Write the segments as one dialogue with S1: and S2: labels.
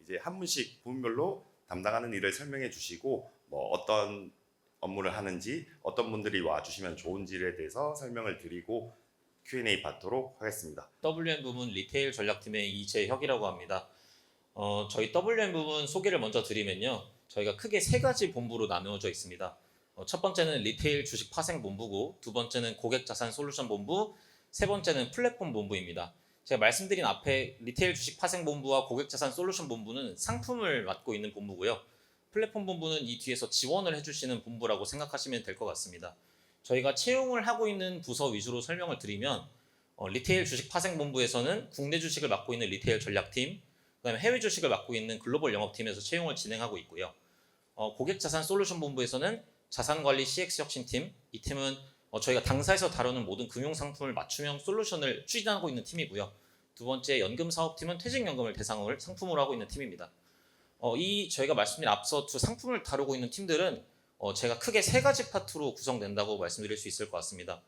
S1: 이제 한 분씩 부문별로 담당하는 일을 설명해 주시고 뭐 어떤 업무를 하는지 어떤 분들이 와주시면 좋은지에 대해서 설명을 드리고 Q&A 받도록 하겠습니다.
S2: WM 부문 리테일 전략팀의 이재혁이라고 합니다. 저희 WM 부문 소개를 먼저 드리면요. 저희가 크게 세 가지 본부로 나누어져 있습니다. 첫 번째는 리테일 주식 파생 본부고, 두 번째는 고객 자산 솔루션 본부, 세 번째는 플랫폼 본부입니다. 제가 말씀드린 앞에 리테일 주식 파생 본부와 고객 자산 솔루션 본부는 상품을 맡고 있는 본부고요. 플랫폼 본부는 이 뒤에서 지원을 해주시는 본부라고 생각하시면 될 것 같습니다. 저희가 채용을 하고 있는 부서 위주로 설명을 드리면 리테일 주식 파생 본부에서는 국내 주식을 맡고 있는 리테일 전략팀, 그다음에 해외 주식을 맡고 있는 글로벌 영업팀에서 채용을 진행하고 있고요. 고객 자산 솔루션 본부에서는 자산관리 CX 혁신팀, 이 팀은 저희가 당사에서 다루는 모든 금융 상품을 맞춤형 솔루션을 추진하고 있는 팀이고요. 두 번째 연금 사업팀은 퇴직연금을 대상을 상품으로 하고 있는 팀입니다. 이 저희가 말씀드린 앞서 두 상품을 다루고 있는 팀들은 제가 크게 세 가지 파트로 구성된다고 말씀드릴 수 있을 것 같습니다.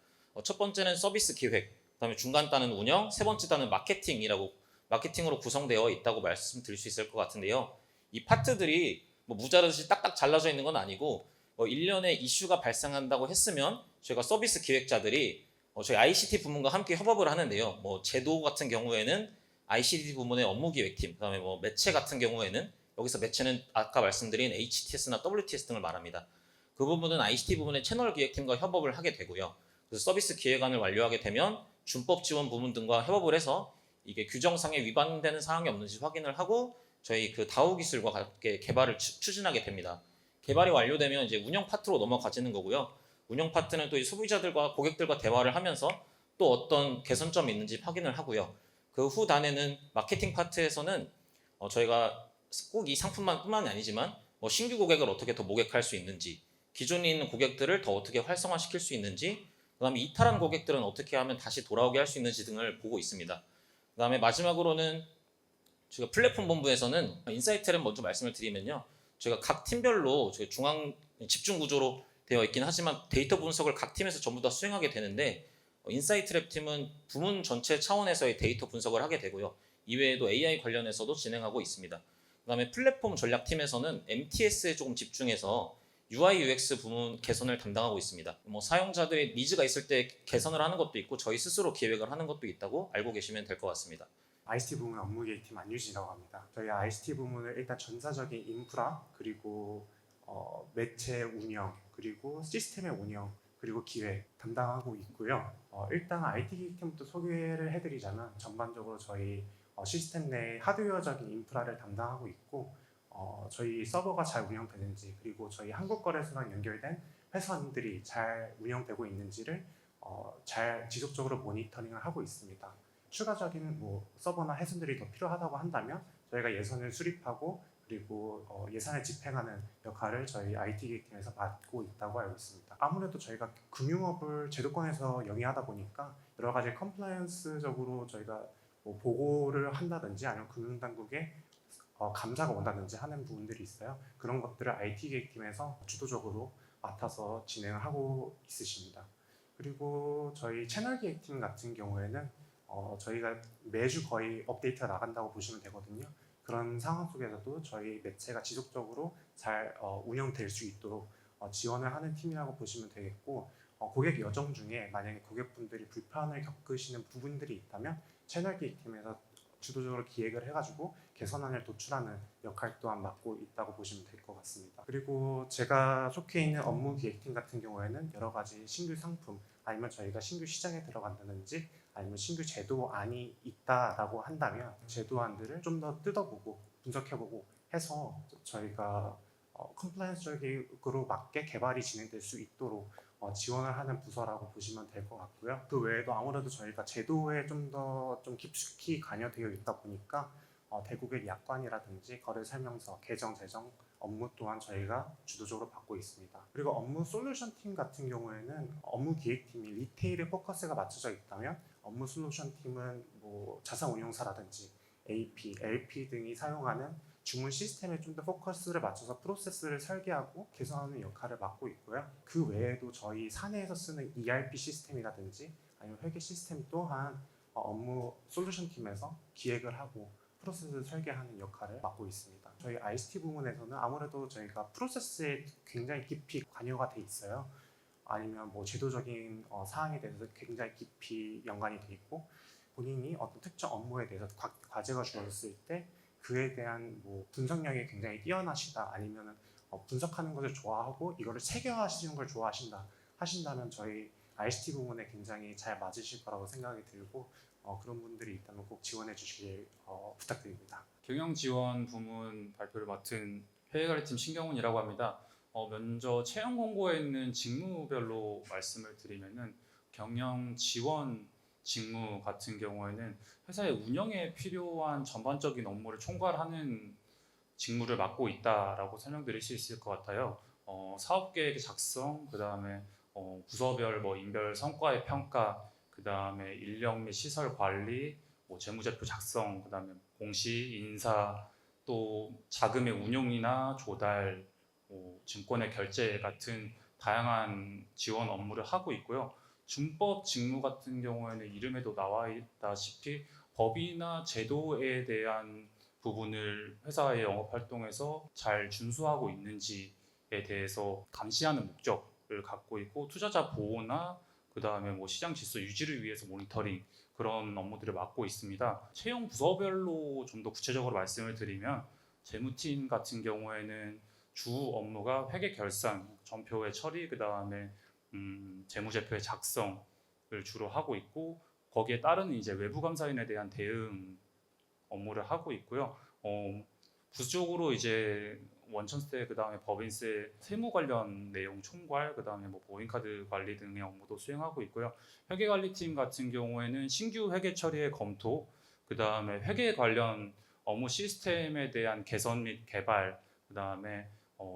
S2: 첫 번째는 서비스 기획, 그다음에 중간 단은 운영, 세 번째 단은 마케팅으로 구성되어 있다고 말씀드릴 수 있을 것 같은데요. 이 파트들이 뭐 무자르듯이 딱딱 잘라져 있는 건 아니고 1년에 이슈가 발생한다고 했으면 저희가 서비스 기획자들이 저희 ICT 부문과 함께 협업을 하는데요. 뭐 제도 같은 경우에는 ICT 부문의 업무기획팀, 그다음에 뭐 매체 같은 경우에는 여기서 매체는 아까 말씀드린 HTS나 WTS 등을 말합니다. 그 부분은 ICT 부문의 채널 기획팀과 협업을 하게 되고요. 그래서 서비스 기획안을 완료하게 되면 준법 지원 부문 등과 협업을 해서 이게 규정상에 위반되는 사항이 없는지 확인을 하고 저희 그 다우 기술과 함께 개발을 추진하게 됩니다. 개발이 완료되면 이제 운영 파트로 넘어가지는 거고요. 운영 파트는 또 이 소비자들과 고객들과 대화를 하면서 또 어떤 개선점이 있는지 확인을 하고요. 그 후 단에는 마케팅 파트에서는 저희가 꼭 이 상품만뿐만이 아니지만 뭐 신규 고객을 어떻게 더 모객할 수 있는지, 기존에 있는 고객들을 더 어떻게 활성화시킬 수 있는지, 그다음에 이탈한 고객들은 어떻게 하면 다시 돌아오게 할 수 있는지 등을 보고 있습니다. 그다음에 마지막으로는 저희가 플랫폼 본부에서는 인사이트를 먼저 말씀을 드리면요. 저희가 각 팀별로 저희 중앙 집중 구조로 되어 있긴 하지만 데이터 분석을 각 팀에서 전부 다 수행하게 되는데 인사이트 랩 팀은 부문 전체 차원에서의 데이터 분석을 하게 되고요. 이외에도 AI 관련해서도 진행하고 있습니다. 그다음에 플랫폼 전략팀에서는 MTS에 조금 집중해서 UI UX 부문 개선을 담당하고 있습니다. 뭐 사용자들의 니즈가 있을 때 개선을 하는 것도 있고 저희 스스로 기획을 하는 것도 있다고 알고 계시면 될 것 같습니다.
S3: ICT 부문 업무기획팀 안유진이라고 합니다. 저희 ICT 부문을 일단 전사적인 인프라 그리고 매체 운영 그리고 시스템의 운영 그리고 기획 담당하고 있고요. 일단 IT 기획팀부터 소개를 해드리자면 전반적으로 저희 시스템 내 하드웨어적인 인프라를 담당하고 있고 저희 서버가 잘 운영되는지 그리고 저희 한국거래소랑 연결된 회선들이 잘 운영되고 있는지를 잘 지속적으로 모니터링을 하고 있습니다. 추가적인 뭐 서버나 해선들이 더 필요하다고 한다면 저희가 예산을 수립하고 그리고 예산을 집행하는 역할을 저희 IT 기획팀에서 맡고 있다고 알고 있습니다. 아무래도 저희가 금융업을 제도권에서 영위하다 보니까 여러 가지 컴플라이언스적으로 저희가 뭐 보고를 한다든지 아니면 금융당국에 감사가 온다든지 하는 부분들이 있어요. 그런 것들을 IT 기획팀에서 주도적으로 맡아서 진행을 하고 있으십니다. 그리고 저희 채널 기획팀 같은 경우에는 저희가 매주 거의 업데이트가 나간다고 보시면 되거든요. 그런 상황 속에서도 저희 매체가 지속적으로 잘 운영될 수 있도록 지원을 하는 팀이라고 보시면 되겠고 고객 여정 중에 만약에 고객분들이 불편을 겪으시는 부분들이 있다면 채널 기획팀에서 주도적으로 기획을 해가지고 개선안을 도출하는 역할 또한 맡고 있다고 보시면 될 것 같습니다. 그리고 제가 속해 있는 업무 기획팀 같은 경우에는 여러 가지 신규 상품 아니면 저희가 신규 시장에 들어간다든지 아니면 신규 제도안이 있다라고 한다면 제도안들을 좀 더 뜯어보고 분석해보고 해서 저희가 컴플라이언스적으로 맞게 개발이 진행될 수 있도록 지원을 하는 부서라고 보시면 될 것 같고요. 그 외에도 아무래도 저희가 제도에 좀 더 좀 깊숙이 관여되어 있다 보니까 대고객 약관이라든지 거래 설명서, 계정 제정 업무 또한 저희가 주도적으로 받고 있습니다. 그리고 업무 솔루션 팀 같은 경우에는 업무 기획팀이 리테일에 포커스가 맞춰져 있다면 업무 솔루션 팀은 뭐 자산 운용사라든지 AP, LP 등이 사용하는 주문 시스템에 좀 더 포커스를 맞춰서 프로세스를 설계하고 개선하는 역할을 맡고 있고요. 그 외에도 저희 사내에서 쓰는 ERP 시스템이라든지 아니면 회계 시스템 또한 업무 솔루션 팀에서 기획을 하고 프로세스 설계하는 역할을 맡고 있습니다. 저희 ICT 부문에서는 아무래도 저희가 프로세스에 굉장히 깊이 관여가 돼 있어요. 아니면 뭐 제도적인 사항에 대해서 굉장히 깊이 연관이 돼 있고, 본인이 어떤 특정 업무에 대해서 과제가 주어졌을 때 그에 대한 뭐 분석력이 굉장히 뛰어나시다, 아니면은 분석하는 것을 좋아하고 이거를 체계화하시는 걸 좋아하신다 하신다면 저희 ICT 부문에 굉장히 잘 맞으실 거라고 생각이 들고, 그런 분들이 있다면 꼭 지원해 주시길 부탁드립니다.
S4: 경영 지원 부문 발표를 맡은 회계관리팀 신경훈이라고 합니다. 먼저 채용 공고에 있는 직무별로 말씀을 드리면은 경영 지원 직무 같은 경우에는 회사의 운영에 필요한 전반적인 업무를 총괄하는 직무를 맡고 있다라고 설명드릴 수 있을 것 같아요. 사업 계획 작성, 그 다음에 부서별 뭐 인별 성과의 평가, 그 다음에 인력 및 시설 관리, 뭐 재무제표 작성, 그 다음에 공시, 인사, 또 자금의 운용이나 조달, 뭐 증권의 결제 같은 다양한 지원 업무를 하고 있고요. 준법 직무 같은 경우에는 이름에도 나와 있다시피 법이나 제도에 대한 부분을 회사의 영업 활동에서 잘 준수하고 있는지에 대해서 감시하는 목적을 갖고 있고, 투자자 보호나 그 다음에 뭐 시장 질서 유지를 위해서 모니터링, 그런 업무들을 맡고 있습니다. 채용 부서별로 좀 더 구체적으로 말씀을 드리면, 재무팀 같은 경우에는 주 업무가 회계 결산, 전표의 처리, 그 다음에 재무제표의 작성을 주로 하고 있고, 거기에 따른 이제 외부 감사인에 대한 대응 업무를 하고 있고요. 부수적으로 이제 원천세, 그 다음에 법인세, 세무 관련 내용 총괄, 그 다음에 뭐 법인카드 관리 등의 업무도 수행하고 있고요. 회계관리팀 같은 경우에는 신규 회계 처리의 검토, 그 다음에 회계 관련 업무 시스템에 대한 개선 및 개발, 그 다음에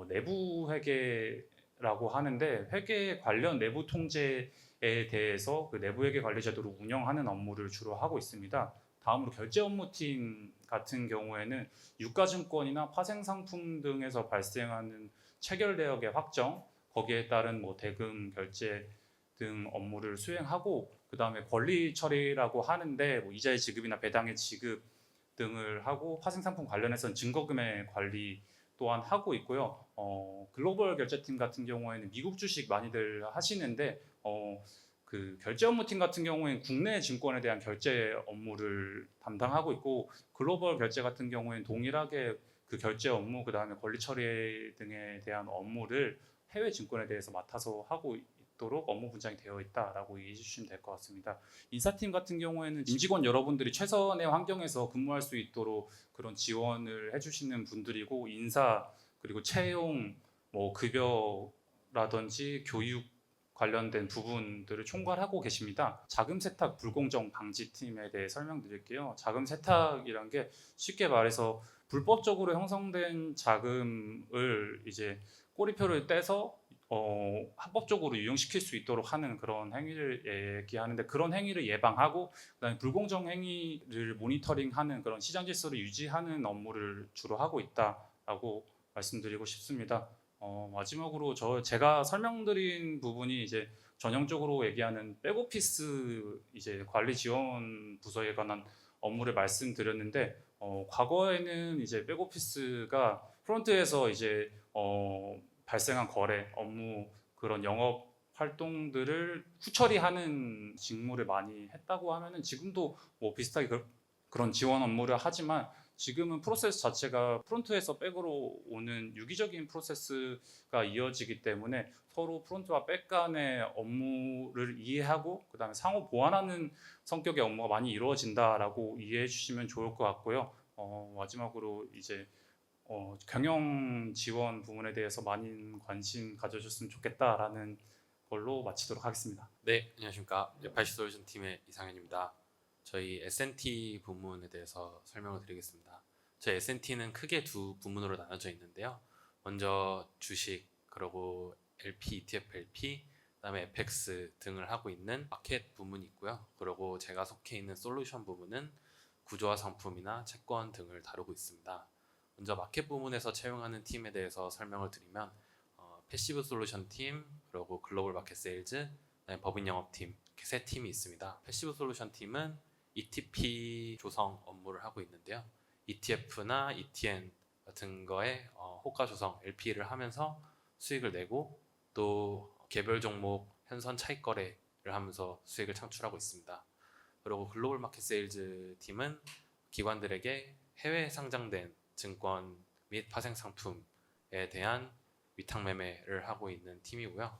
S4: 내부 회계라고 하는데 회계 관련 내부 통제에 대해서 그 내부 회계 관리 제도를 운영하는 업무를 주로 하고 있습니다. 다음으로 결제 업무팀 같은 경우에는 유가증권이나 파생상품 등에서 발생하는 체결 내역의 확정, 거기에 따른 뭐 대금 결제 등 업무를 수행하고, 그 다음에 권리 처리라고 하는데 뭐 이자의 지급이나 배당의 지급 등을 하고, 파생상품 관련해서는 증거금의 관리 또한 하고 있고요. 글로벌 결제팀 같은 경우에는 미국 주식 많이들 하시는데 그 결제 업무팀 같은 경우에는 국내 증권에 대한 결제 업무를 담당하고 있고, 글로벌 결제 같은 경우에는 동일하게 그 결제 업무, 그 다음에 권리 처리 등에 대한 업무를 해외 증권에 대해서 맡아서 하고 있도록 업무 분장이 되어 있다라고 이해해 주시면 될 것 같습니다. 인사팀 같은 경우에는 임직원 여러분들이 최선의 환경에서 근무할 수 있도록 그런 지원을 해주시는 분들이고, 인사 그리고 채용, 뭐 급여라든지 교육 관련된 부분들을 총괄하고 계십니다. 자금 세탁 불공정 방지팀에 대해 설명드릴게요. 자금 세탁이란 게 쉽게 말해서 불법적으로 형성된 자금을 이제 꼬리표를 떼서 합법적으로 유용시킬 수 있도록 하는 그런 행위를 얘기하는데, 그런 행위를 예방하고 그다음에 불공정 행위를 모니터링하는 그런 시장 질서를 유지하는 업무를 주로 하고 있다라고 말씀드리고 싶습니다. 마지막으로 제가 설명드린 부분이 이제 전형적으로 얘기하는 백오피스 이제 관리 지원 부서에 관한 업무를 말씀드렸는데, 과거에는 이제 백오피스가 프론트에서 이제 발생한 거래, 업무, 그런 영업 활동들을 후처리하는 직무를 많이 했다고 하면은 지금도 뭐 비슷하게 그런 지원 업무를 하지만, 지금은 프로세스 자체가 프론트에서 백으로 오는 유기적인 프로세스가 이어지기 때문에 서로 프론트와 백 간의 업무를 이해하고 그 다음에 상호 보완하는 성격의 업무가 많이 이루어진다라고 이해해 주시면 좋을 것 같고요. 마지막으로 이제 경영 지원 부분에 대해서 많은 관심 가져줬으면 좋겠다라는 걸로 마치도록 하겠습니다.
S5: 네, 안녕하십니까. 80솔루션 팀의 이상현입니다. 저희 S&T 부문에 대해서 설명을 드리겠습니다. 저희 S&T는 크게 두 부문으로 나눠져 있는데요. 먼저 주식, 그리고 LP, ETF, LP, 그다음에 FX 등을 하고 있는 마켓 부문이 있고요. 그리고 제가 속해 있는 솔루션 부문은 구조화 상품이나 채권 등을 다루고 있습니다. 먼저 마켓 부문에서 채용하는 팀에 대해서 설명을 드리면 패시브 솔루션 팀, 그리고 글로벌 마켓 세일즈, 그다음에 법인 영업팀, 이렇게 세 팀이 있습니다. 패시브 솔루션 팀은 ETP 조성 업무를 하고 있는데요. ETF나 ETN 같은 거에 호가 조성 LP를 하면서 수익을 내고 또 개별 종목 현선 차익 거래를 하면서 수익을 창출하고 있습니다. 그리고 글로벌 마켓 세일즈 팀은 기관들에게 해외 상장된 증권 및 파생 상품에 대한 위탁 매매를 하고 있는 팀이고요.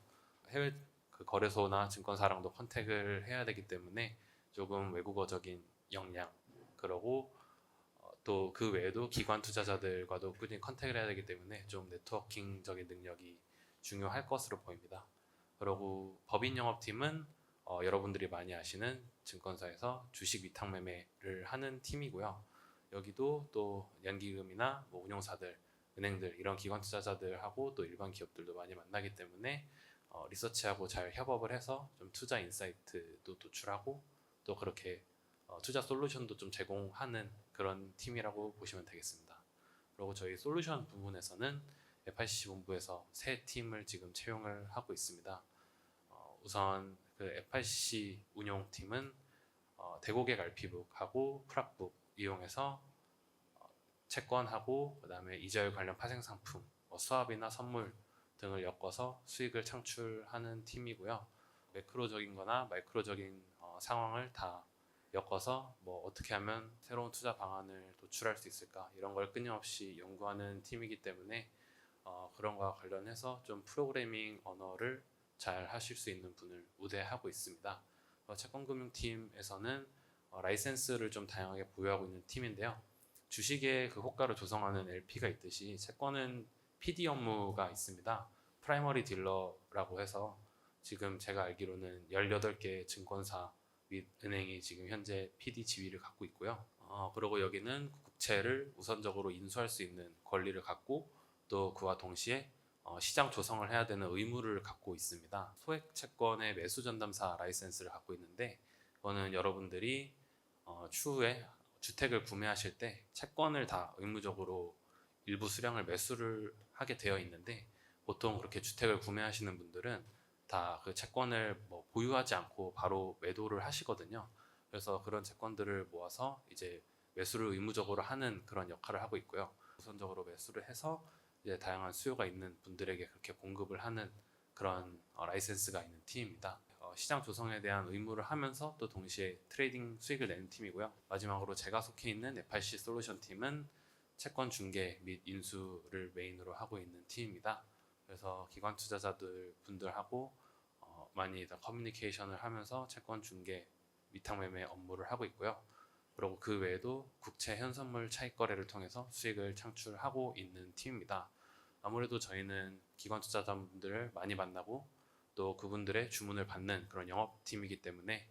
S5: 해외 그 거래소나 증권사랑도 컨택을 해야 되기 때문에 조금 외국어적인 역량, 그리고 또 그 외에도 기관 투자자들과도 꾸준히 컨택을 해야 되기 때문에 좀 네트워킹적인 능력이 중요할 것으로 보입니다. 그리고 법인 영업팀은 여러분들이 많이 아시는 증권사에서 주식 위탁 매매를 하는 팀이고요. 여기도 또 연기금이나 뭐 운용사들, 은행들 이런 기관 투자자들하고 또 일반 기업들도 많이 만나기 때문에 리서치하고 잘 협업을 해서 좀 투자 인사이트도 도출하고 또 그렇게 투자 솔루션도 좀 제공하는 그런 팀이라고 보시면 되겠습니다. 그리고 저희 솔루션 부분에서는 FICC 본부에서 새 팀을 지금 채용을 하고 있습니다. 우선 그 FICC 운용팀은 대고객 RP북하고 프락북 이용해서 채권하고 그다음에 이자율 관련 파생 상품, 수합이나 선물 등을 엮어서 수익을 창출하는 팀이고요. 매크로적인 거나 마이크로적인 상황을 다 엮어서 뭐 어떻게 하면 새로운 투자 방안을 도출할 수 있을까 이런 걸 끊임없이 연구하는 팀이기 때문에 그런 거와 관련해서 좀 프로그래밍 언어를 잘 하실 수 있는 분을 우대하고 있습니다. 채권금융팀에서는 라이센스를 좀 다양하게 보유하고 있는 팀인데요. 주식의 그 호가를 조성하는 LP가 있듯이 채권은 PD 업무가 있습니다. 프라이머리 딜러라고 해서 지금 제가 알기로는 18개 증권사 및 은행이 지금 현재 PD 지위를 갖고 있고요. 그리고 여기는 국채를 우선적으로 인수할 수 있는 권리를 갖고 또 그와 동시에 시장 조성을 해야 되는 의무를 갖고 있습니다. 소액 채권의 매수 전담사 라이센스를 갖고 있는데 그거는 여러분들이 추후에 주택을 구매하실 때 채권을 다 의무적으로 일부 수량을 매수를 하게 되어 있는데 보통 그렇게 주택을 구매하시는 분들은 다 그 채권을 뭐 보유하지 않고 바로 매도를 하시거든요. 그래서 그런 채권들을 모아서 이제 매수를 의무적으로 하는 그런 역할을 하고 있고요. 우선적으로 매수를 해서 이제 다양한 수요가 있는 분들에게 그렇게 공급을 하는 그런 라이센스가 있는 팀입니다. 시장 조성에 대한 의무를 하면서 또 동시에 트레이딩 수익을 내는 팀이고요. 마지막으로 제가 속해 있는 FICC 솔루션 팀은 채권 중개 및 인수를 메인으로 하고 있는 팀입니다. 그래서 기관 투자자들 분들하고 많이 더 커뮤니케이션을 하면서 채권 중개, 위탁 매매 업무를 하고 있고요. 그리고 그 외에도 국채 현선물 차익 거래를 통해서 수익을 창출하고 있는 팀입니다. 아무래도 저희는 기관 투자자분들을 많이 만나고 또 그분들의 주문을 받는 그런 영업팀이기 때문에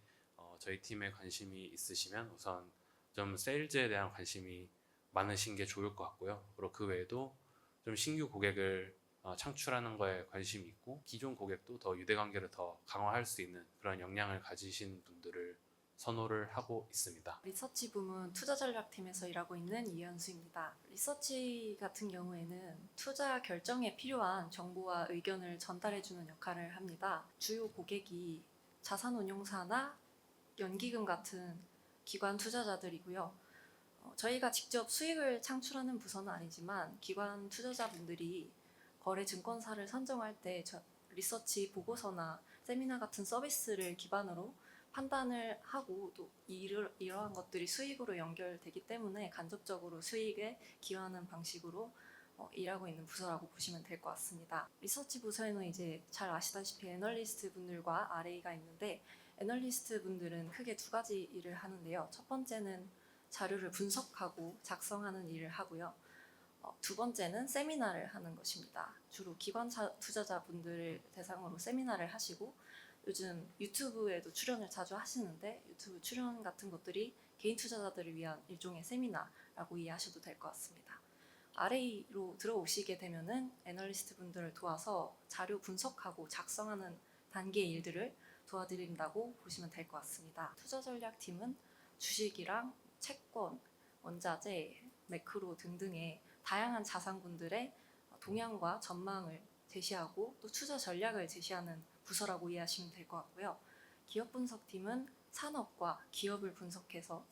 S5: 저희 팀에 관심이 있으시면 우선 좀 세일즈에 대한 관심이 많으신 게 좋을 것 같고요. 그리고 그 외에도 좀 신규 고객을 창출하는 거에 관심이 있고 기존 고객도 더 유대관계를 더 강화할 수 있는 그런 역량을 가지신 분들을 선호를 하고 있습니다.
S6: 리서치 부문 투자전략팀에서 일하고 있는 이현수입니다. 리서치 같은 경우에는 투자 결정에 필요한 정보와 의견을 전달해주는 역할을 합니다. 주요 고객이 자산운용사나 연기금 같은 기관 투자자들이고요. 저희가 직접 수익을 창출하는 부서는 아니지만 기관 투자자분들이 거래 증권사를 선정할 때 리서치 보고서나 세미나 같은 서비스를 기반으로 판단을 하고 또 이러한 것들이 수익으로 연결되기 때문에 간접적으로 수익에 기여하는 방식으로 일하고 있는 부서라고 보시면 될 것 같습니다. 리서치 부서에는 이제 잘 아시다시피 애널리스트 분들과 RA가 있는데 애널리스트 분들은 크게 두 가지 일을 하는데요. 첫 번째는 자료를 분석하고 작성하는 일을 하고요. 두 번째는 세미나를 하는 것입니다. 주로 기관 투자자분들을 대상으로 세미나를 하시고 요즘 유튜브에도 출연을 자주 하시는데 유튜브 출연 같은 것들이 개인 투자자들을 위한 일종의 세미나라고 이해하셔도 될 것 같습니다. RA로 들어오시게 되면은 애널리스트 분들을 도와서 자료 분석하고 작성하는 단계의 일들을 도와드린다고 보시면 될 것 같습니다. 투자전략팀은 주식이랑 채권, 원자재, 매크로 등등의 다양한 자산군들의 동향과 전망을 제시하고 또 투자 전략을 제시하는 부서라고 이해하시면 될 것 같고요. 기업 분석팀은 산업과 기업을 분석해서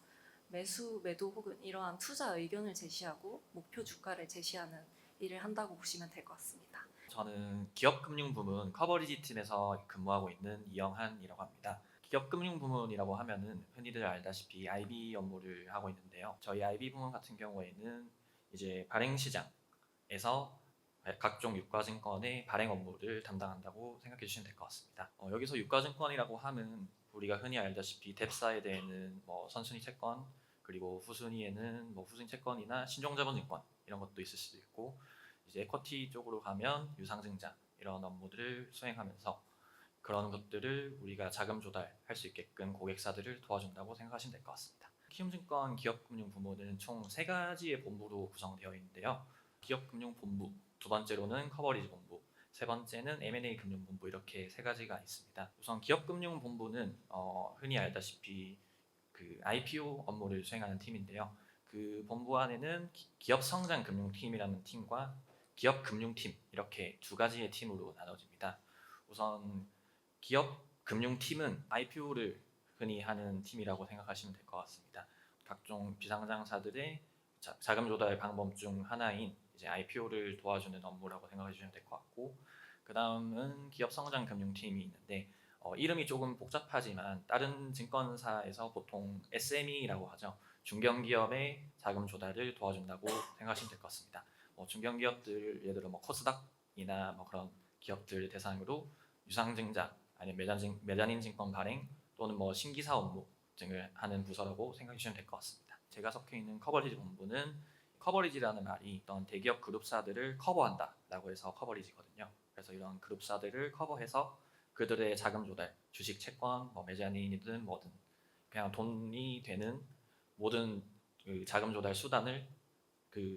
S6: 매수, 매도 혹은 이러한 투자 의견을 제시하고 목표 주가를 제시하는 일을 한다고 보시면 될 것 같습니다.
S7: 저는 기업금융 부문 커버리지 팀에서 근무하고 있는 이영한이라고 합니다. 기업금융 부문이라고 하면은 흔히들 알다시피 IB 업무를 하고 있는데요. 저희 IB 부문 같은 경우에는 이제 발행시장에서 각종 유가증권의 발행 업무를 담당한다고 생각해 주시면 될 것 같습니다. 여기서 유가증권이라고 하면 우리가 흔히 알다시피 뎁사에 대해는 뭐 선순위 채권, 그리고 후순위에는 뭐 후순위 채권이나 신종자본증권 이런 것도 있을 수도 있고, 이제 에쿼티 쪽으로 가면 유상증자 이런 업무들을 수행하면서 그런 것들을 우리가 자금 조달할 수 있게끔 고객사들을 도와준다고 생각하시면 될 것 같습니다. 키움증권 기업금융 부문은 총 3가지의 본부로 구성되어 있는데요. 기업금융본부, 두 번째로는 커버리지 본부, 세 번째는 M&A 금융본부, 이렇게 3가지가 있습니다. 우선 기업금융본부는 흔히 알다시피 그 IPO 업무를 수행하는 팀인데요. 그 본부 안에는 기업성장금융팀이라는 팀과 기업금융팀, 이렇게 2가지의 팀으로 나눠집니다. 우선 기업금융팀은 IPO를 흔히 하는 팀이라고 생각하시면 될 것 같습니다. 각종 비상장사들의 자금 조달 방법 중 하나인 이제 IPO를 도와주는 업무라고 생각해 주시면 될 것 같고, 그 다음은 기업성장금융팀이 있는데 이름이 조금 복잡하지만 다른 증권사에서 보통 SME라고 하죠. 중견기업의 자금 조달을 도와준다고 생각하시면 될 것 같습니다. 중견기업들 예를 들어 뭐 코스닥이나 뭐 그런 기업들 대상으로 유상증자 아니면 매장인 증권 발행 또는 뭐 신기사 업무 등을 하는 부서라고 생각해 주시면 될 것 같습니다. 제가 속해 있는 커버리지 본부는 커버리지라는 말이 어떤 대기업 그룹사들을 커버한다라고 해서 커버리지거든요. 그래서 이런 그룹사들을 커버해서 그들의 자금 조달, 주식, 채권, 뭐 매자닌이든 뭐든 그냥 돈이 되는 모든 그 자금 조달 수단을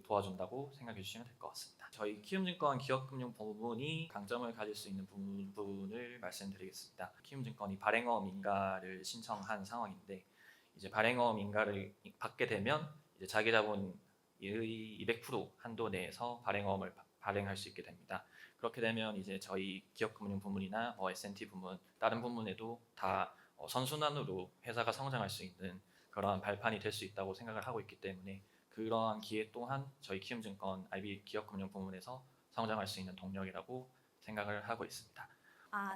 S7: 도와준다고 생각해 주시면 될 것 같습니다. 저희 키움증권 기업금융 부문이 강점을 가질 수 있는 부분을 말씀드리겠습니다. 키움증권이 발행어 민가를 신청한 상황인데, 이제 발행어 민가를 받게 되면 이제 자기 자본의 200% 한도 내에서 발행어를 발행할 수 있게 됩니다. 그렇게 되면 이제 저희 기업금융 부문이나 S&T 부문, 다른 부문에도 다 선순환으로 회사가 성장할 수 있는 그러한 발판이 될 수 있다고 생각을 하고 있기 때문에, 그러한 기회 또한 저희 키움증권 IB 기업금융 부문에서 성장할 수 있는 동력이라고 생각을 하고 있습니다.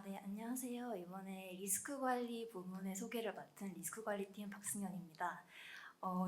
S8: 네, 안녕하세요. 이번에 리스크관리 부문의 소개를 맡은 리스크관리팀 박승현입니다.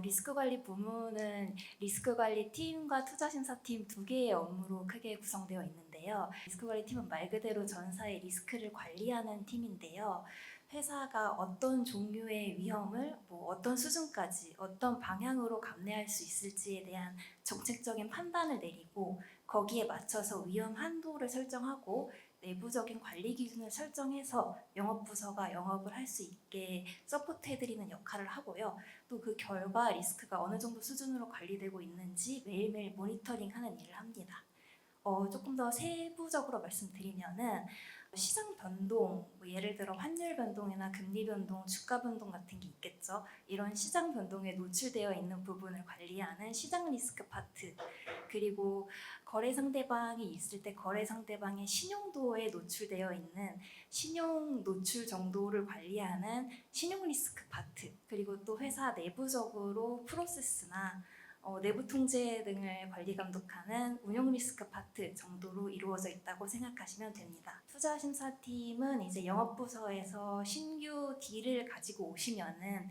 S8: 리스크관리 부문은 리스크관리팀과 투자심사팀 2개의 업무로 크게 구성되어 있는데요. 리스크관리팀은 말 그대로 전사의 리스크를 관리하는 팀인데요. 회사가 어떤 종류의 위험을 어떤 수준까지 어떤 방향으로 감내할 수 있을지에 대한 정책적인 판단을 내리고, 거기에 맞춰서 위험 한도를 설정하고 내부적인 관리 기준을 설정해서 영업부서가 영업을 할 수 있게 서포트해드리는 역할을 하고요. 또 그 결과 리스크가 어느 정도 수준으로 관리되고 있는지 매일매일 모니터링하는 일을 합니다. 조금 더 세부적으로 말씀드리면은 시장 변동, 예를 들어 환율 변동이나 금리 변동, 주가 변동 같은 게 있겠죠. 이런 시장 변동에 노출되어 있는 부분을 관리하는 시장 리스크 파트, 그리고 거래 상대방이 있을 때 거래 상대방의 신용도에 노출되어 있는 신용 노출 정도를 관리하는 신용 리스크 파트, 그리고 또 회사 내부적으로 프로세스나 내부 통제 등을 관리 감독하는 운용 리스크 파트 정도로 이루어져 있다고 생각하시면 됩니다. 투자심사팀은 이제 영업부서에서 신규 딜을 가지고 오시면은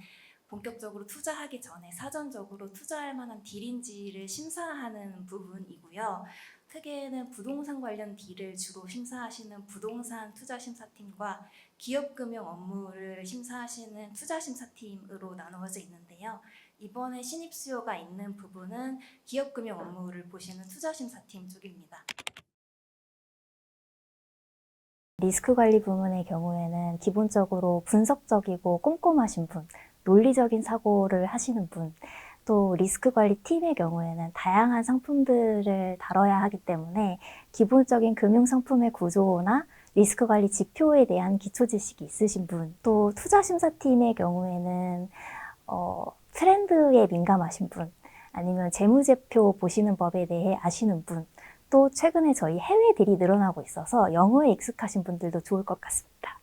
S8: 본격적으로 투자하기 전에 사전적으로 투자할 만한 딜인지를 심사하는 부분이고요. 크게는 부동산 관련 딜을 주로 심사하시는 부동산 투자심사팀과 기업금융 업무를 심사하시는 투자심사팀으로 나누어져 있는데요. 이번에 신입 수요가 있는 부분은 기업금융 업무를 보시는 투자심사팀 쪽입니다.
S9: 리스크관리 부문의 경우에는 기본적으로 분석적이고 꼼꼼하신 분, 논리적인 사고를 하시는 분, 또 리스크관리 팀의 경우에는 다양한 상품들을 다뤄야 하기 때문에 기본적인 금융상품의 구조나 리스크관리 지표에 대한 기초지식이 있으신 분, 또 투자심사팀의 경우에는 트렌드에 민감하신 분, 아니면 재무제표 보시는 법에 대해 아시는 분, 또 최근에 저희 해외 딜이 늘어나고 있어서 영어에 익숙하신 분들도 좋을 것 같습니다.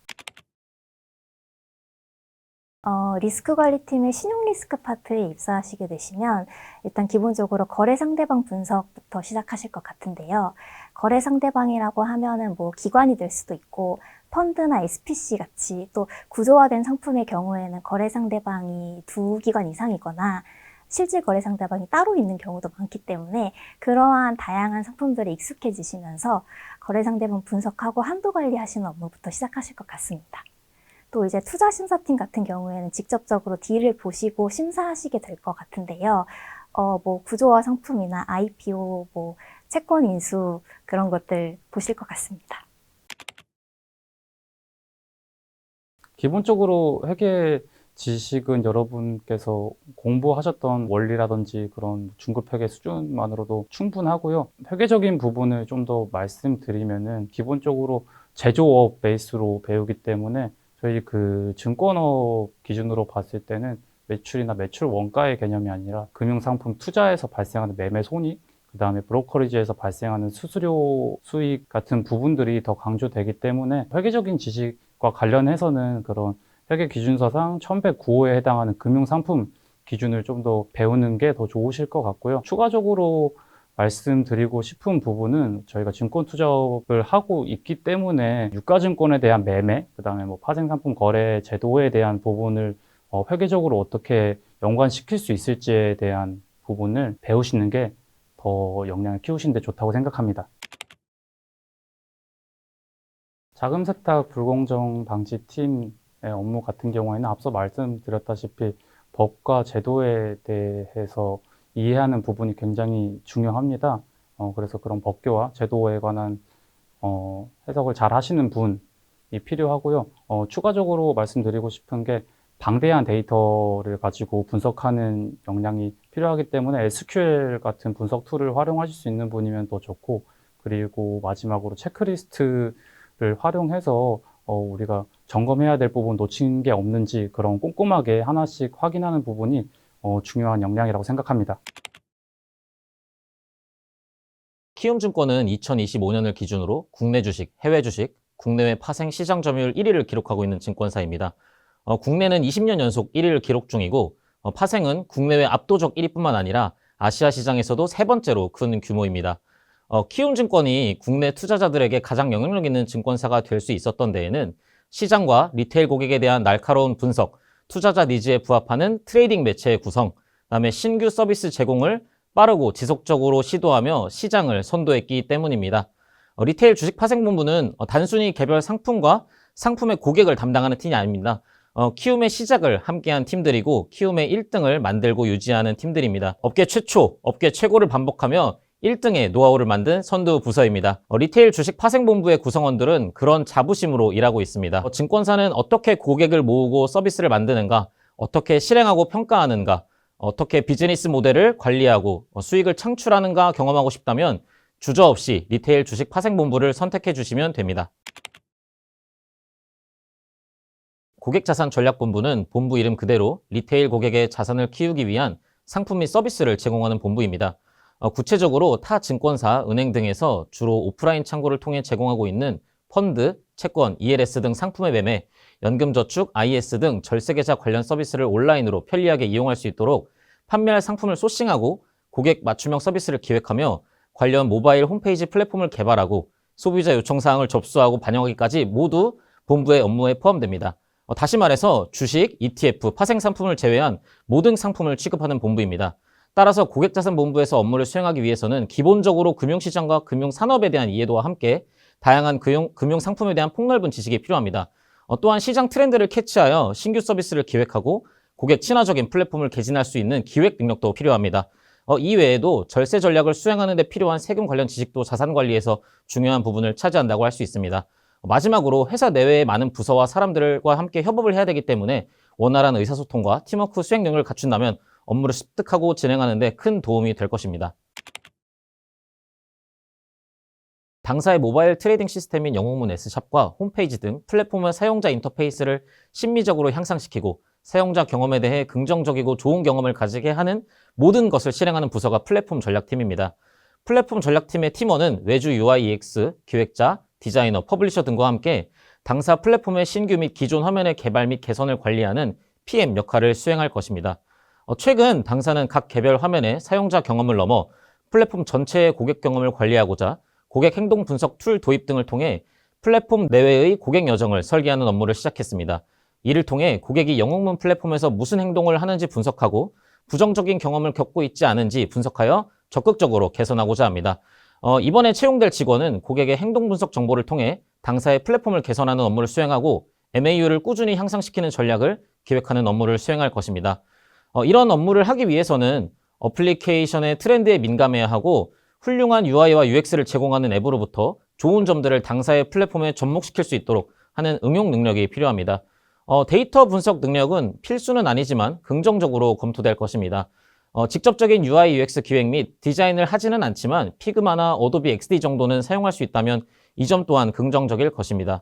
S9: 리스크 관리팀의 신용 리스크 파트에 입사하시게 되시면 일단 기본적으로 거래 상대방 분석부터 시작하실 것 같은데요. 거래 상대방이라고 하면은 뭐 기관이 될 수도 있고 펀드나 SPC 같이 또 구조화된 상품의 경우에는 거래 상대방이 2기관 이상이거나 실질 거래 상대방이 따로 있는 경우도 많기 때문에 그러한 다양한 상품들에 익숙해지시면서 거래 상대방 분석하고 한도 관리하시는 업무부터 시작하실 것 같습니다. 또 이제 투자 심사팀 같은 경우에는 직접적으로 딜을 보시고 심사하시게 될 것 같은데요. 뭐 구조화 상품이나 IPO, 뭐 채권 인수 그런 것들 보실 것 같습니다.
S10: 기본적으로 회계 지식은 여러분께서 공부하셨던 원리라든지 그런 중급 회계 수준만으로도 충분하고요. 회계적인 부분을 좀 더 말씀드리면은 기본적으로 제조업 베이스로 배우기 때문에 저희 그 증권업 기준으로 봤을 때는 매출이나 매출 원가의 개념이 아니라 금융상품 투자에서 발생하는 매매 손익, 그 다음에 브로커리지에서 발생하는 수수료 수익 같은 부분들이 더 강조되기 때문에 회계적인 지식과 관련해서는 그런 회계 기준서상 1109호에 해당하는 금융상품 기준을 좀 더 배우는 게 더 좋으실 것 같고요. 추가적으로 말씀드리고 싶은 부분은 저희가 증권 투자업을 하고 있기 때문에 유가증권에 대한 매매, 그 다음에 뭐 파생상품 거래 제도에 대한 부분을 회계적으로 어떻게 연관시킬 수 있을지에 대한 부분을 배우시는 게 더 역량을 키우시는 데 좋다고 생각합니다. 자금 세탁 불공정 방지팀의 업무 같은 경우에는 앞서 말씀드렸다시피 법과 제도에 대해서 이해하는 부분이 굉장히 중요합니다. 그래서 그런 법규와 제도에 관한 해석을 잘 하시는 분이 필요하고요. 추가적으로 말씀드리고 싶은 게 방대한 데이터를 가지고 분석하는 역량이 필요하기 때문에 SQL 같은 분석 툴을 활용하실 수 있는 분이면 더 좋고, 그리고 마지막으로 체크리스트를 활용해서 우리가 점검해야 될 부분 놓친 게 없는지 그런 꼼꼼하게 하나씩 확인하는 부분이 중요한 역량이라고 생각합니다.
S2: 키움증권은 2025년을 기준으로 국내 주식, 해외 주식, 국내외 파생 시장 점유율 1위를 기록하고 있는 증권사입니다. 국내는 20년 연속 1위를 기록 중이고 파생은 국내외 압도적 1위뿐만 아니라 아시아 시장에서도 세 번째로 큰 규모입니다. 키움증권이 국내 투자자들에게 가장 영향력 있는 증권사가 될 수 있었던 데에는 시장과 리테일 고객에 대한 날카로운 분석, 투자자 니즈에 부합하는 트레이딩 매체의 구성, 그다음에 신규 서비스 제공을 빠르고 지속적으로 시도하며 시장을 선도했기 때문입니다. 리테일 주식 파생본부는 단순히 개별 상품과 상품의 고객을 담당하는 팀이 아닙니다. 키움의 시작을 함께한 팀들이고 키움의 1등을 만들고 유지하는 팀들입니다. 업계 최초, 업계 최고를 반복하며 1등의 노하우를 만든 선두 부서입니다. 리테일 주식 파생본부의 구성원들은 그런 자부심으로 일하고 있습니다. 증권사는 어떻게 고객을 모으고 서비스를 만드는가, 어떻게 실행하고 평가하는가, 어떻게 비즈니스 모델을 관리하고 수익을 창출하는가 경험하고 싶다면 주저없이 리테일 주식 파생본부를 선택해 주시면 됩니다. 고객자산전략본부는 본부 이름 그대로 리테일 고객의 자산을 키우기 위한 상품 및 서비스를 제공하는 본부입니다. 구체적으로 타 증권사, 은행 등에서 주로 오프라인 창구를 통해 제공하고 있는 펀드, 채권, ELS 등 상품의 매매, 연금저축, IS 등 절세계좌 관련 서비스를 온라인으로 편리하게 이용할 수 있도록 판매할 상품을 소싱하고 고객 맞춤형 서비스를 기획하며 관련 모바일 홈페이지 플랫폼을 개발하고 소비자 요청사항을 접수하고 반영하기까지 모두 본부의 업무에 포함됩니다. 다시 말해서 주식, ETF, 파생 상품을 제외한 모든 상품을 취급하는 본부입니다. 따라서 고객자산본부에서 업무를 수행하기 위해서는 기본적으로 금융시장과 금융산업에 대한 이해도와 함께 다양한 금융상품에 대한 폭넓은 지식이 필요합니다. 또한 시장 트렌드를 캐치하여 신규 서비스를 기획하고 고객 친화적인 플랫폼을 개진할 수 있는 기획 능력도 필요합니다. 이 외에도 절세 전략을 수행하는 데 필요한 세금 관련 지식도 자산 관리에서 중요한 부분을 차지한다고 할 수 있습니다. 마지막으로 회사 내외의 많은 부서와 사람들과 함께 협업을 해야 되기 때문에 원활한 의사소통과 팀워크 수행 능력을 갖춘다면 업무를 습득하고 진행하는 데 큰 도움이 될 것입니다. 당사의 모바일 트레이딩 시스템인 영웅문 S샵과 홈페이지 등 플랫폼의 사용자 인터페이스를 심미적으로 향상시키고 사용자 경험에 대해 긍정적이고 좋은 경험을 가지게 하는 모든 것을 실행하는 부서가 플랫폼 전략팀입니다. 플랫폼 전략팀의 팀원은 외주 UI UX, 기획자, 디자이너, 퍼블리셔 등과 함께 당사 플랫폼의 신규 및 기존 화면의 개발 및 개선을 관리하는 PM 역할을 수행할 것입니다. 최근 당사는 각 개별 화면의 사용자 경험을 넘어 플랫폼 전체의 고객 경험을 관리하고자 고객 행동 분석 툴 도입 등을 통해 플랫폼 내외의 고객 여정을 설계하는 업무를 시작했습니다. 이를 통해 고객이 영웅문 플랫폼에서 무슨 행동을 하는지 분석하고 부정적인 경험을 겪고 있지 않은지 분석하여 적극적으로 개선하고자 합니다. 이번에 채용될 직원은 고객의 행동 분석 정보를 통해 당사의 플랫폼을 개선하는 업무를 수행하고 MAU를 꾸준히 향상시키는 전략을 기획하는 업무를 수행할 것입니다. 이런 업무를 하기 위해서는 어플리케이션의 트렌드에 민감해야 하고 훌륭한 UI와 UX를 제공하는 앱으로부터 좋은 점들을 당사의 플랫폼에 접목시킬 수 있도록 하는 응용 능력이 필요합니다. 데이터 분석 능력은 필수는 아니지만 긍정적으로 검토될 것입니다. 직접적인 UI, UX 기획 및 디자인을 하지는 않지만 피그마나 어도비 XD 정도는 사용할 수 있다면 이 점 또한 긍정적일 것입니다.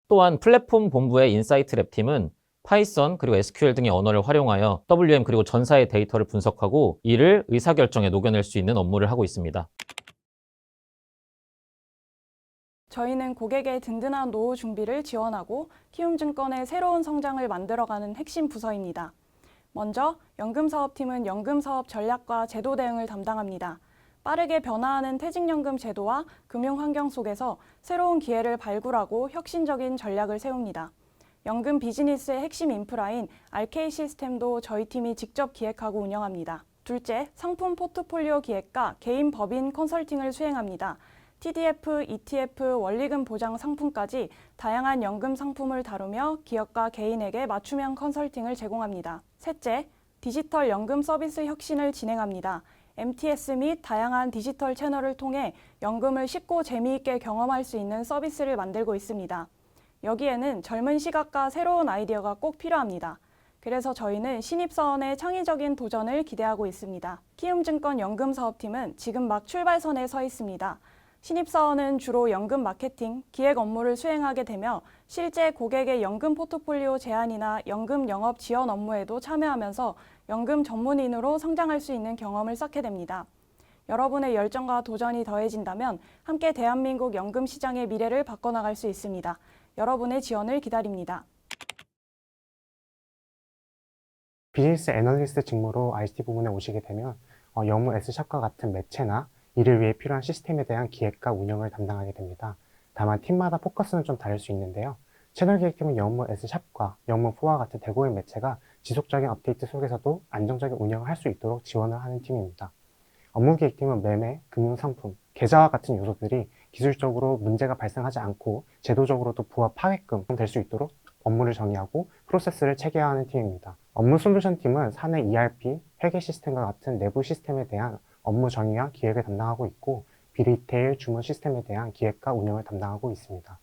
S2: 또한 플랫폼 본부의 인사이트 랩 팀은 파이썬 그리고 SQL 등의 언어를 활용하여 WM 그리고 전사의 데이터를 분석하고 이를 의사결정에 녹여낼 수 있는 업무를 하고 있습니다.
S11: 저희는 고객의 든든한 노후 준비를 지원하고 키움증권의 새로운 성장을 만들어가는 핵심 부서입니다. 먼저 연금사업팀은 연금사업 전략과 제도 대응을 담당합니다. 빠르게 변화하는 퇴직연금 제도와 금융환경 속에서 새로운 기회를 발굴하고 혁신적인 전략을 세웁니다. 연금 비즈니스의 핵심 인프라인 RK 시스템도 저희 팀이 직접 기획하고 운영합니다. 둘째, 상품 포트폴리오 기획과 개인 법인 컨설팅을 수행합니다. TDF, ETF, 원리금 보장 상품까지 다양한 연금 상품을 다루며 기업과 개인에게 맞춤형 컨설팅을 제공합니다. 셋째, 디지털 연금 서비스 혁신을 진행합니다. MTS 및 다양한 디지털 채널을 통해 연금을 쉽고 재미있게 경험할 수 있는 서비스를 만들고 있습니다. 여기에는 젊은 시각과 새로운 아이디어가 꼭 필요합니다. 그래서 저희는 신입사원의 창의적인 도전을 기대하고 있습니다. 키움증권 연금사업팀은 지금 막 출발선에 서 있습니다. 신입사원은 주로 연금 마케팅, 기획 업무를 수행하게 되며 실제 고객의 연금 포트폴리오 제안이나 연금 영업 지원 업무에도 참여하면서 연금 전문인으로 성장할 수 있는 경험을 쌓게 됩니다. 여러분의 열정과 도전이 더해진다면 함께 대한민국 연금 시장의 미래를 바꿔나갈 수 있습니다. 여러분의 지원을 기다립니다.
S3: 비즈니스 애널리스트 직무로 ICT 부문에 오시게 되면 영문 S샵과 같은 매체나 이를 위해 필요한 시스템에 대한 기획과 운영을 담당하게 됩니다. 다만 팀마다 포커스는 좀 다를 수 있는데요. 채널 기획팀은 영문 S샵과 영문 4와 같은 대고의 매체가 지속적인 업데이트 속에서도 안정적인 운영을 할 수 있도록 지원을 하는 팀입니다. 업무 기획팀은 매매, 금융상품, 계좌와 같은 요소들이 기술적으로 문제가 발생하지 않고 제도적으로도 부합하게끔 될 수 있도록 업무를 정의하고 프로세스를 체계화하는 팀입니다. 업무 솔루션 팀은 사내 ERP, 회계 시스템과 같은 내부 시스템에 대한 업무 정의와 기획을 담당하고 있고 비리테일 주문 시스템에 대한 기획과 운영을 담당하고 있습니다.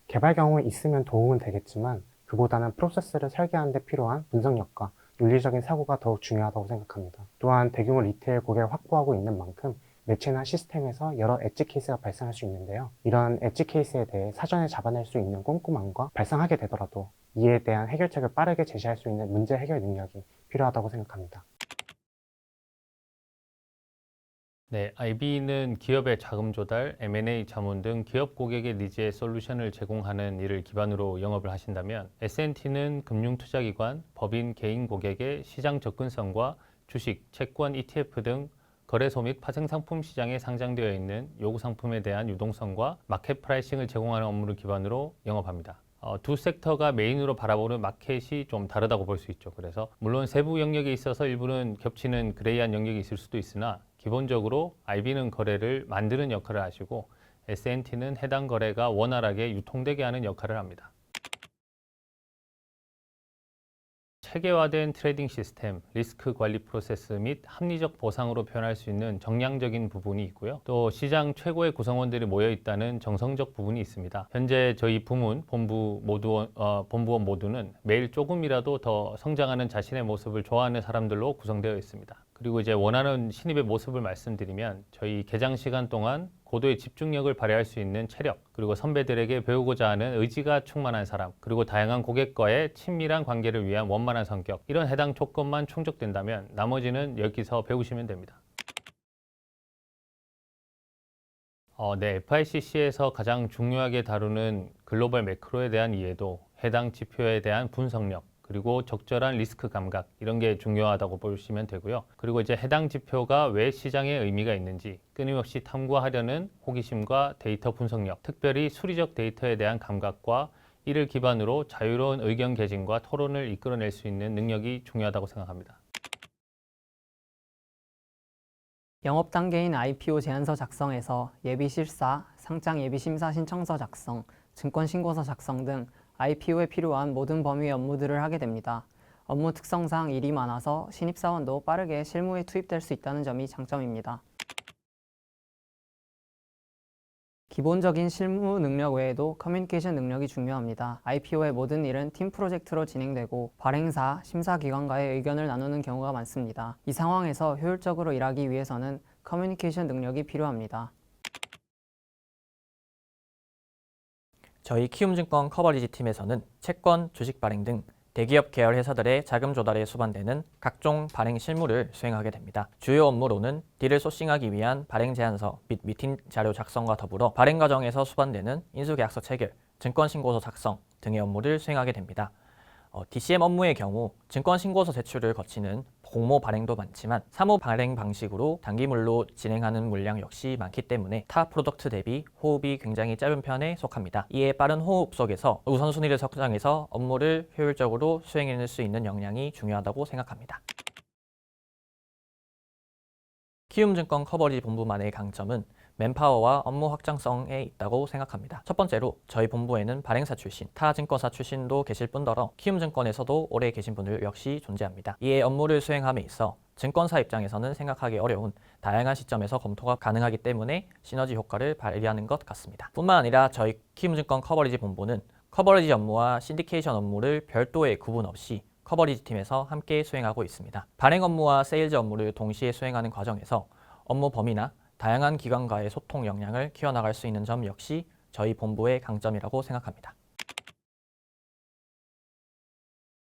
S3: 개발 경험이 있으면 도움은 되겠지만 그보다는 프로세스를 설계하는 데 필요한 분석력과 윤리적인 사고가 더욱 중요하다고 생각합니다. 또한 대규모 리테일 고객을 확보하고 있는 만큼 매체나 시스템에서 여러 엣지 케이스가 발생할 수 있는데요. 이런 엣지 케이스에 대해 사전에 잡아낼 수 있는 꼼꼼함과 발생하게 되더라도 이에 대한 해결책을 빠르게 제시할 수 있는 문제 해결 능력이 필요하다고 생각합니다.
S10: 네, IB는 기업의 자금 조달, M&A 자문 등 기업 고객의 니즈에 솔루션을 제공하는 일을 기반으로 영업을 하신다면 S&T는 금융투자기관, 법인, 개인 고객의 시장 접근성과 주식, 채권, ETF 등 거래소 및 파생상품 시장에 상장되어 있는 요구 상품에 대한 유동성과 마켓 프라이싱을 제공하는 업무를 기반으로 영업합니다. 두 섹터가 메인으로 바라보는 마켓이 좀 다르다고 볼 수 있죠. 그래서 물론 세부 영역에 있어서 일부는 겹치는 그레이한 영역이 있을 수도 있으나 기본적으로 IB는 거래를 만드는 역할을 하시고 S&T는 해당 거래가 원활하게 유통되게 하는 역할을 합니다. 체계화된 트레이딩 시스템, 리스크 관리 프로세스 및 합리적 보상으로 표현할 수 있는 정량적인 부분이 있고요. 또 시장 최고의 구성원들이 모여 있다는 정성적 부분이 있습니다. 현재 저희 부문, 본부원 모두는 매일 조금이라도 더 성장하는 자신의 모습을 좋아하는 사람들로 구성되어 있습니다. 그리고 이제 원하는 신입의 모습을 말씀드리면 저희 개장 시간 동안 고도의 집중력을 발휘할 수 있는 체력, 그리고 선배들에게 배우고자 하는 의지가 충만한 사람, 그리고 다양한 고객과의 친밀한 관계를 위한 원만한 성격, 이런 해당 조건만 충족된다면 나머지는 여기서 배우시면 됩니다.
S12: 네, FICC에서 가장 중요하게 다루는 글로벌 매크로에 대한 이해도, 해당 지표에 대한 분석력, 그리고 적절한 리스크 감각, 이런 게 중요하다고 보시면 되고요. 그리고 이제 해당 지표가 왜 시장에 의미가 있는지 끊임없이 탐구하려는 호기심과 데이터 분석력, 특별히 수리적 데이터에 대한 감각과 이를 기반으로 자유로운 의견 개진과 토론을 이끌어낼 수 있는 능력이 중요하다고 생각합니다.
S13: 영업 단계인 IPO 제안서 작성에서 예비 실사, 상장 예비 심사 신청서 작성, 증권 신고서 작성 등 IPO에 필요한 모든 범위의 업무들을 하게 됩니다. 업무 특성상 일이 많아서 신입사원도 빠르게 실무에 투입될 수 있다는 점이 장점입니다. 기본적인 실무 능력 외에도 커뮤니케이션 능력이 중요합니다. IPO의 모든 일은 팀 프로젝트로 진행되고 발행사, 심사기관과의 의견을 나누는 경우가 많습니다. 이 상황에서 효율적으로 일하기 위해서는 커뮤니케이션 능력이 필요합니다.
S7: 저희 키움증권 커버리지 팀에서는 채권, 주식 발행 등 대기업 계열 회사들의 자금 조달에 수반되는 각종 발행 실무를 수행하게 됩니다. 주요 업무로는 딜을 소싱하기 위한 발행 제안서 및 미팅 자료 작성과 더불어 발행 과정에서 수반되는 인수계약서 체결, 증권 신고서 작성 등의 업무를 수행하게 됩니다. DCM 업무의 경우 증권 신고서 제출을 거치는 공모 발행도 많지만 사모 발행 방식으로 단기물로 진행하는 물량 역시 많기 때문에 타 프로덕트 대비 호흡이 굉장히 짧은 편에 속합니다. 이에 빠른 호흡 속에서 우선순위를 설정해서 업무를 효율적으로 수행해낼 수 있는 역량이 중요하다고 생각합니다. 키움증권 커버리지 본부만의 강점은 맨파워와 업무 확장성에 있다고 생각합니다. 첫 번째로 저희 본부에는 발행사 출신, 타 증권사 출신도 계실 뿐더러 키움증권에서도 오래 계신 분들 역시 존재합니다. 이에 업무를 수행함에 있어 증권사 입장에서는 생각하기 어려운 다양한 시점에서 검토가 가능하기 때문에 시너지 효과를 발휘하는 것 같습니다. 뿐만 아니라 저희 키움증권 커버리지 본부는 커버리지 업무와 신디케이션 업무를 별도의 구분 없이 커버리지 팀에서 함께 수행하고 있습니다. 발행 업무와 세일즈 업무를 동시에 수행하는 과정에서 업무 범위나 다양한 기관과의 소통 역량을 키워나갈 수 있는 점 역시 저희 본부의 강점이라고 생각합니다.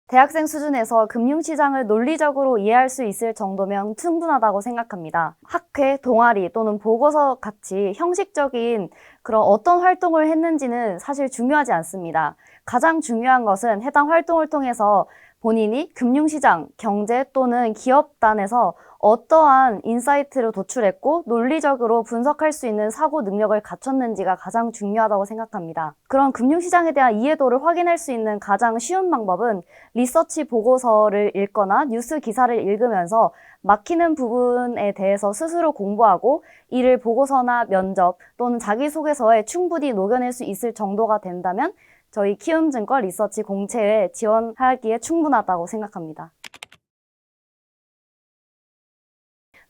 S9: 대학생 수준에서 금융시장을 논리적으로 이해할 수 있을 정도면 충분하다고 생각합니다. 학회, 동아리 또는 보고서 같이 형식적인 그런 어떤 활동을 했는지는 사실 중요하지 않습니다. 가장 중요한 것은 해당 활동을 통해서 본인이 금융시장, 경제 또는 기업단에서 어떠한 인사이트를 도출했고 논리적으로 분석할 수 있는 사고 능력을 갖췄는지가 가장 중요하다고 생각합니다. 그런 금융시장에 대한 이해도를 확인할 수 있는 가장 쉬운 방법은 리서치 보고서를 읽거나 뉴스 기사를 읽으면서 막히는 부분에 대해서 스스로 공부하고 이를 보고서나 면접 또는 자기소개서에 충분히 녹여낼 수 있을 정도가 된다면 저희 키움증권 리서치 공채에 지원하기에 충분하다고 생각합니다.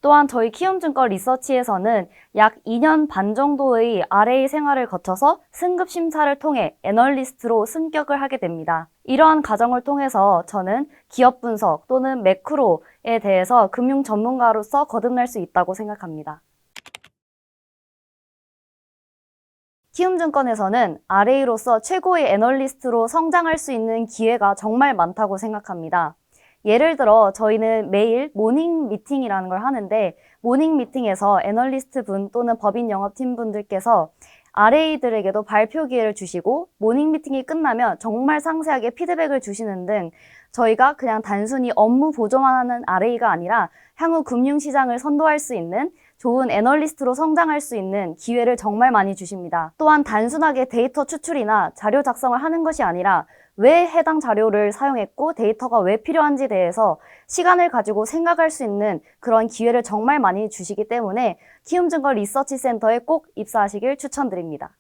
S9: 또한 저희 키움증권 리서치에서는 약 2년 반 정도의 RA 생활을 거쳐서 승급 심사를 통해 애널리스트로 승격을 하게 됩니다. 이러한 과정을 통해서 저는 기업 분석 또는 매크로에 대해서 금융 전문가로서 거듭날 수 있다고 생각합니다. 키움증권에서는 RA로서 최고의 애널리스트로 성장할 수 있는 기회가 정말 많다고 생각합니다. 예를 들어 저희는 매일 모닝 미팅이라는 걸 하는데 모닝 미팅에서 애널리스트 분 또는 법인 영업팀 분들께서 RA들에게도 발표 기회를 주시고 모닝 미팅이 끝나면 정말 상세하게 피드백을 주시는 등 저희가 그냥 단순히 업무 보조만 하는 RA가 아니라 향후 금융시장을 선도할 수 있는 좋은 애널리스트로 성장할 수 있는 기회를 정말 많이 주십니다. 또한 단순하게 데이터 추출이나 자료 작성을 하는 것이 아니라 왜 해당 자료를 사용했고 데이터가 왜 필요한지에 대해서 시간을 가지고 생각할 수 있는 그런 기회를 정말 많이 주시기 때문에 키움증권 리서치 센터에 꼭 입사하시길 추천드립니다.